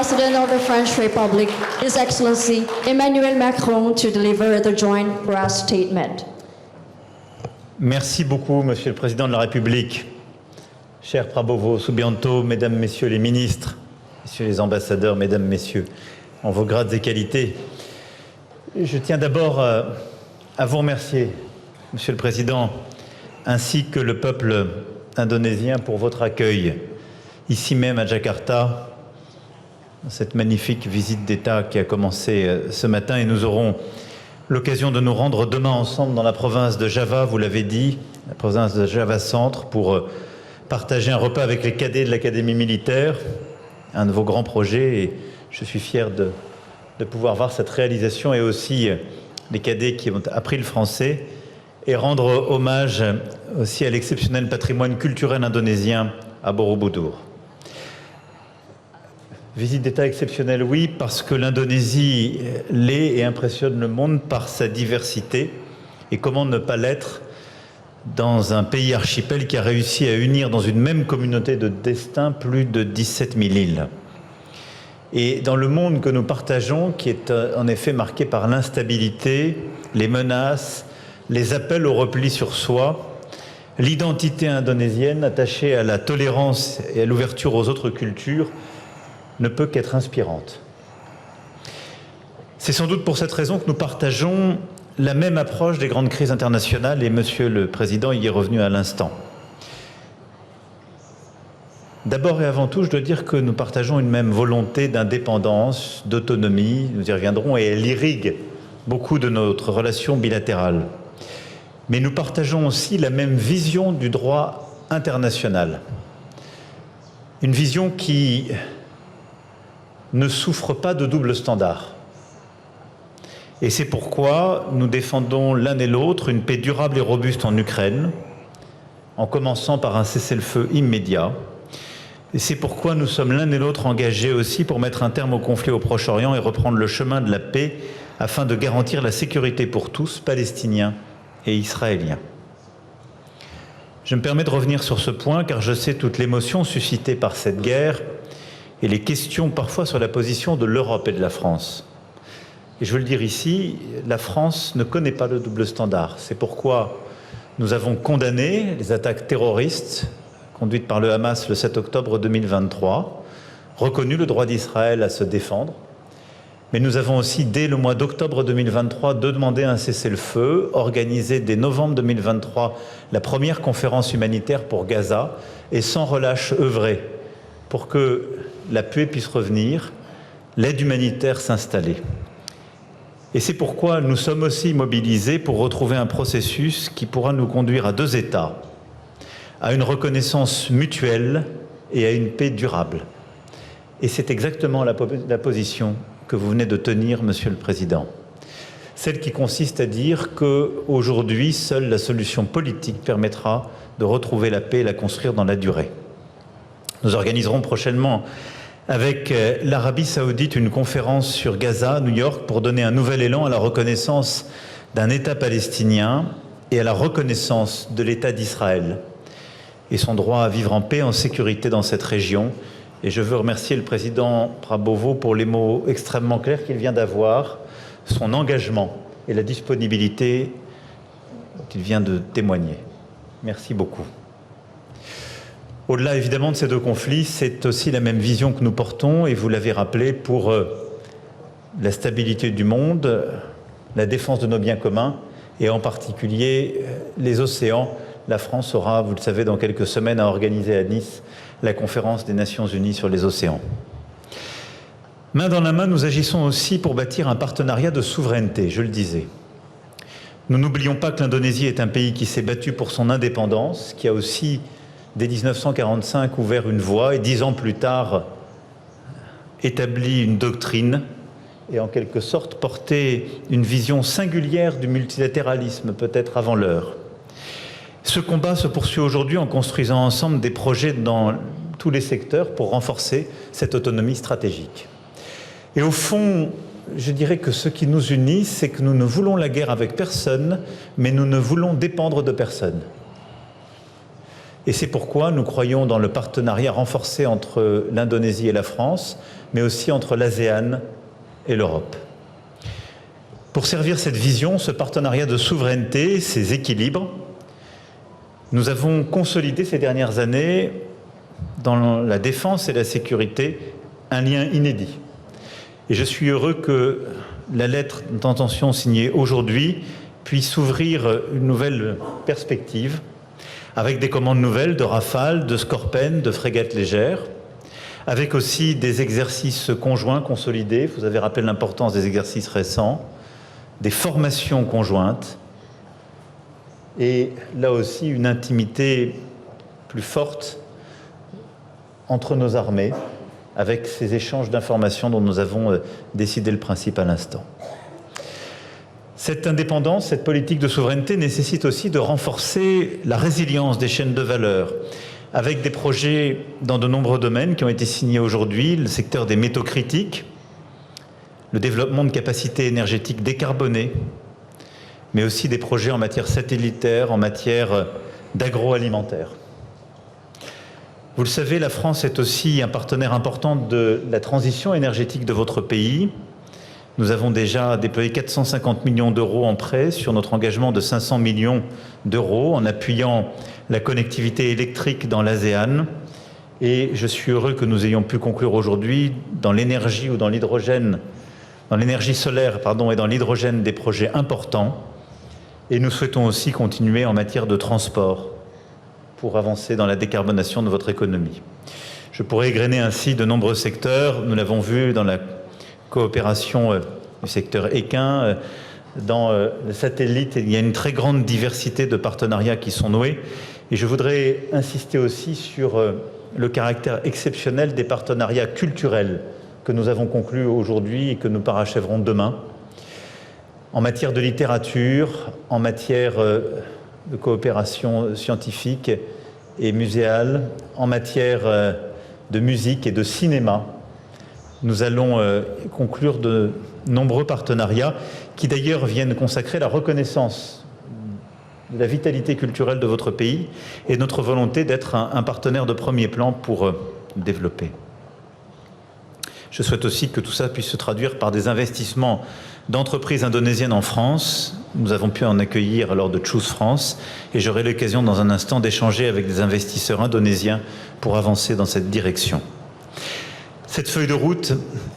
President of the French Republic, His Excellency Emmanuel Macron, to deliver the joint press statement. Merci beaucoup, Monsieur le Président de la République. Cher Prabowo Subianto, Mesdames, Messieurs les ministres, Messieurs les ambassadeurs, Mesdames, Messieurs, en vos grades et qualités, je tiens d'abord à vous remercier, Monsieur le Président, ainsi que le peuple indonésien pour votre accueil, ici même à Jakarta, dans cette magnifique visite d'État qui a commencé ce matin, et nous aurons l'occasion de nous rendre demain ensemble dans la province de Java, vous l'avez dit, la province de Java Centre, pour partager un repas avec les cadets de l'Académie militaire, un de vos grands projets, et je suis fier de pouvoir voir cette réalisation, et aussi les cadets qui ont appris le français, et rendre hommage aussi à l'exceptionnel patrimoine culturel indonésien à Borobudur. Visite d'État exceptionnelle, oui, parce que l'Indonésie l'est et impressionne le monde par sa diversité. Et comment ne pas l'être dans un pays archipel qui a réussi à unir dans une même communauté de destin plus de 17 000 îles. Et dans le monde que nous partageons, qui est en effet marqué par l'instabilité, les menaces, les appels au repli sur soi, l'identité indonésienne attachée à la tolérance et à l'ouverture aux autres cultures ne peut qu'être inspirante. C'est sans doute pour cette raison que nous partageons la même approche des grandes crises internationales, et Monsieur le Président y est revenu à l'instant. D'abord et avant tout, je dois dire que nous partageons une même volonté d'indépendance, d'autonomie, nous y reviendrons, et elle irrigue beaucoup de notre relation bilatérale. Mais nous partageons aussi la même vision du droit international. Une vision qui ne souffre pas de double standard. Et c'est pourquoi nous défendons l'un et l'autre une paix durable et robuste en Ukraine, en commençant par un cessez-le-feu immédiat. Et c'est pourquoi nous sommes l'un et l'autre engagés aussi pour mettre un terme au conflit au Proche-Orient et reprendre le chemin de la paix afin de garantir la sécurité pour tous, Palestiniens et Israéliens. Je me permets de revenir sur ce point car je sais toute l'émotion suscitée par cette guerre et les questions parfois sur la position de l'Europe et de la France. Et je veux le dire ici, la France ne connaît pas le double standard. C'est pourquoi nous avons condamné les attaques terroristes conduites par le Hamas le 7 octobre 2023, reconnu le droit d'Israël à se défendre, mais nous avons aussi, dès le mois d'octobre 2023, demandé un cessez-le-feu, organisé dès novembre 2023 la première conférence humanitaire pour Gaza, et sans relâche œuvré pour que la paix puisse revenir, l'aide humanitaire s'installer. Et c'est pourquoi nous sommes aussi mobilisés pour retrouver un processus qui pourra nous conduire à deux États, à une reconnaissance mutuelle et à une paix durable. Et c'est exactement la position que vous venez de tenir, Monsieur le Président. Celle qui consiste à dire qu'aujourd'hui, seule la solution politique permettra de retrouver la paix et la construire dans la durée. Nous organiserons prochainement avec l'Arabie Saoudite une conférence sur Gaza, New York, pour donner un nouvel élan à la reconnaissance d'un État palestinien et à la reconnaissance de l'État d'Israël et son droit à vivre en paix, en sécurité dans cette région. Et je veux remercier le président Prabowo pour les mots extrêmement clairs qu'il vient d'avoir, son engagement et la disponibilité qu'il vient de témoigner. Merci beaucoup. Au-delà évidemment de ces deux conflits, c'est aussi la même vision que nous portons, et vous l'avez rappelé, pour la stabilité du monde, la défense de nos biens communs, et en particulier les océans. La France aura, vous le savez, dans quelques semaines à organiser à Nice la conférence des Nations Unies sur les océans. Main dans la main, nous agissons aussi pour bâtir un partenariat de souveraineté, je le disais. Nous n'oublions pas que l'Indonésie est un pays qui s'est battu pour son indépendance, qui a aussi, dès 1945, ouvert une voie et 10 ans plus tard, établi une doctrine et en quelque sorte porté une vision singulière du multilatéralisme, peut-être avant l'heure. Ce combat se poursuit aujourd'hui en construisant ensemble des projets dans tous les secteurs pour renforcer cette autonomie stratégique. Et au fond, je dirais que ce qui nous unit, c'est que nous ne voulons la guerre avec personne, mais nous ne voulons dépendre de personne. Et c'est pourquoi nous croyons dans le partenariat renforcé entre l'Indonésie et la France, mais aussi entre l'ASEAN et l'Europe. Pour servir cette vision, ce partenariat de souveraineté, ces équilibres, nous avons consolidé ces dernières années dans la défense et la sécurité un lien inédit. Et je suis heureux que la lettre d'intention signée aujourd'hui puisse ouvrir une nouvelle perspective avec des commandes nouvelles de Rafale, de Skorpen, de frégates légères, avec aussi des exercices conjoints consolidés. Vous avez rappelé l'importance des exercices récents, des formations conjointes et là aussi une intimité plus forte entre nos armées avec ces échanges d'informations dont nous avons décidé le principe à l'instant. Cette indépendance, cette politique de souveraineté nécessite aussi de renforcer la résilience des chaînes de valeur avec des projets dans de nombreux domaines qui ont été signés aujourd'hui, le secteur des métaux critiques, le développement de capacités énergétiques décarbonées, mais aussi des projets en matière satellitaire, en matière d'agroalimentaire. Vous le savez, la France est aussi un partenaire important de la transition énergétique de votre pays. Nous avons déjà déployé 450 millions d'euros en prêts sur notre engagement de 500 millions d'euros en appuyant la connectivité électrique dans l'ASEAN. Et je suis heureux que nous ayons pu conclure aujourd'hui dans l'énergie ou dans l'hydrogène, dans l'énergie solaire, et dans l'hydrogène des projets importants. Et nous souhaitons aussi continuer en matière de transport pour avancer dans la décarbonation de votre économie. Je pourrais égrener ainsi de nombreux secteurs. Nous l'avons vu dans la coopération du secteur équin, dans le satellite, il y a une très grande diversité de partenariats qui sont noués. Et je voudrais insister aussi sur le caractère exceptionnel des partenariats culturels que nous avons conclus aujourd'hui et que nous parachèverons demain, en matière de littérature, en matière de coopération scientifique et muséale, en matière de musique et de cinéma. Nous allons conclure de nombreux partenariats qui d'ailleurs viennent consacrer la reconnaissance de la vitalité culturelle de votre pays et notre volonté d'être un partenaire de premier plan pour développer. Je souhaite aussi que tout ça puisse se traduire par des investissements d'entreprises indonésiennes en France. Nous avons pu en accueillir lors de Choose France et j'aurai l'occasion dans un instant d'échanger avec des investisseurs indonésiens pour avancer dans cette direction. Cette feuille de route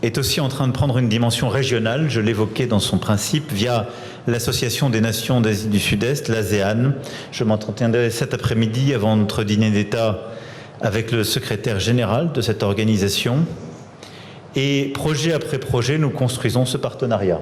est aussi en train de prendre une dimension régionale, je l'évoquais dans son principe, via l'Association des Nations d'Asie du Sud-Est, l'ASEAN. Je m'entretiendrai cet après-midi avant notre dîner d'État avec le secrétaire général de cette organisation. Et projet après projet, nous construisons ce partenariat.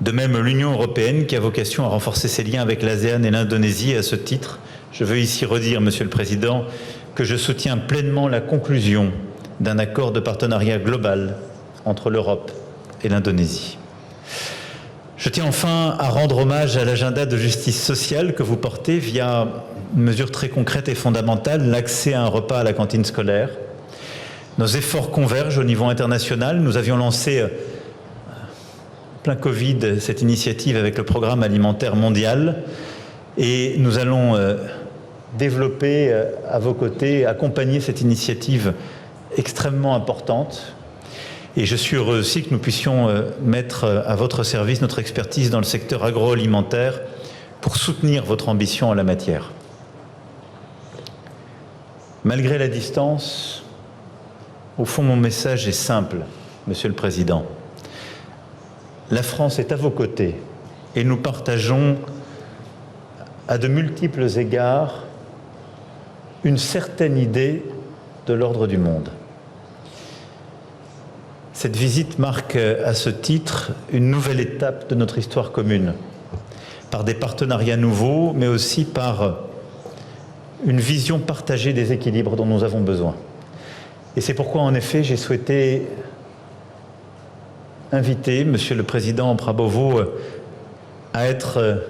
De même, l'Union européenne, qui a vocation à renforcer ses liens avec l'ASEAN et l'Indonésie. À ce titre, je veux ici redire, Monsieur le Président, que je soutiens pleinement la conclusion d'un accord de partenariat global entre l'Europe et l'Indonésie. Je tiens enfin à rendre hommage à l'agenda de justice sociale que vous portez via une mesure très concrète et fondamentale, l'accès à un repas à la cantine scolaire. Nos efforts convergent au niveau international. Nous avions lancé, plein Covid, cette initiative avec le Programme alimentaire mondial et nous allons développer à vos côtés, accompagner cette initiative extrêmement importante. Et je suis heureux aussi que nous puissions mettre à votre service notre expertise dans le secteur agroalimentaire pour soutenir votre ambition en la matière. Malgré la distance, au fond, mon message est simple, Monsieur le Président. La France est à vos côtés et nous partageons à de multiples égards une certaine idée de l'ordre du monde. Cette visite marque à ce titre une nouvelle étape de notre histoire commune, par des partenariats nouveaux, mais aussi par une vision partagée des équilibres dont nous avons besoin. Et c'est pourquoi, en effet, j'ai souhaité inviter Monsieur le Président Prabowo à être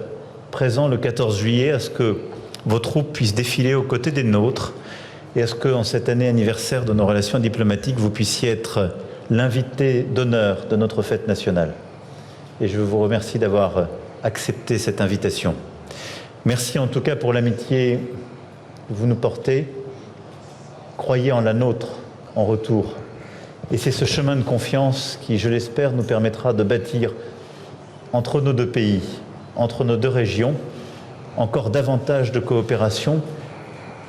présent le 14 juillet, à ce que vos troupes puissent défiler aux côtés des nôtres et à ce qu'en cette année anniversaire de nos relations diplomatiques, vous puissiez être l'invité d'honneur de notre fête nationale. Et je vous remercie d'avoir accepté cette invitation. Merci en tout cas pour l'amitié que vous nous portez, croyez en la nôtre en retour. Et c'est ce chemin de confiance qui, je l'espère, nous permettra de bâtir entre nos deux pays, entre nos deux régions, encore davantage de coopération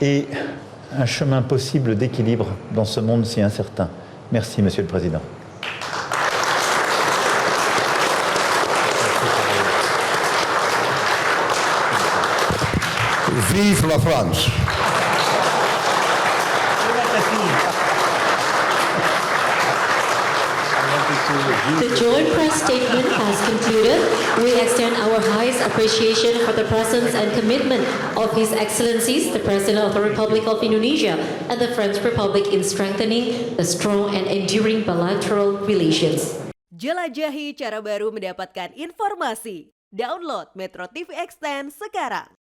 et un chemin possible d'équilibre dans ce monde si incertain. Merci, Monsieur le Président. Vive la France! The joint press statement has concluded. We extend our highest appreciation for the presence and commitment of His Excellencies, the President of the Republic of Indonesia and the French Republic in strengthening the strong and enduring bilateral relations. Jelajahi cara baru mendapatkan informasi. Download Metro TV Extend sekarang.